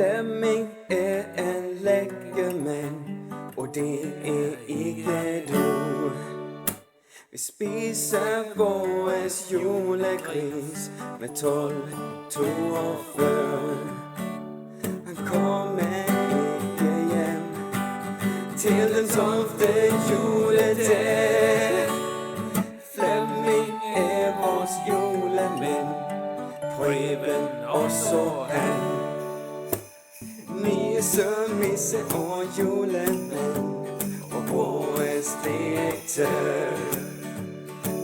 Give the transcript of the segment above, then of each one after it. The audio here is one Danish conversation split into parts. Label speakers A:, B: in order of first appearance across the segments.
A: Flemming er en lækker mand, og det er ikke du. Vi spiser vores julegris med 12,42. Han kommer ikke hjem til den 12. juledag. Flemming er vores julemand, Preben også han. Nisse, misse og julemand og vores direktør,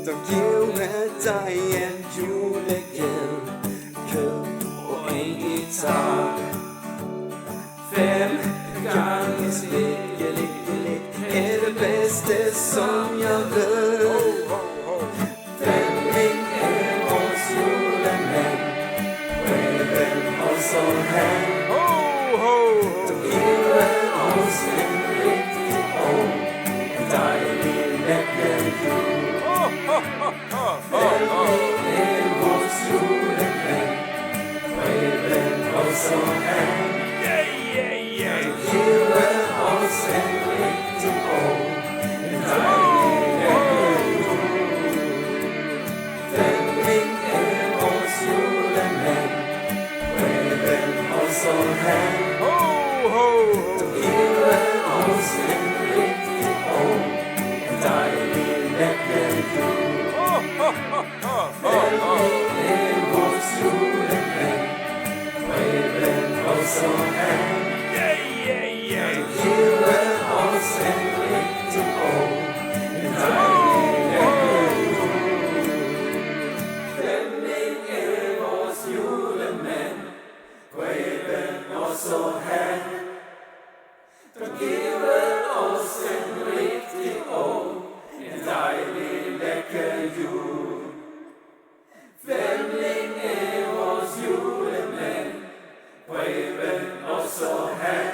A: der giver dig en julegave, kød og en guitar. 5 gange slik er det bedste, som jeg ved. Flemming er vores julemand, Preben også han. Du giver os en rigtig og en dejlig lækker jul. Flemming er vores julemand, Preben også han. Du giver os en rigtig og en dejlig lækker jul. Flemming er vores julemand, Preben også han. Du giver os en rigtig og en dejlig lækker jul. Flemming er vores julemand, Preben også han. Du giver os en rigtig og en dejlig lækker jul. Flemming er vores julemand, Preben også han. Du giver os en rigtig og en dejlig lækker jul. Flemming er vores julemand, Preben også han.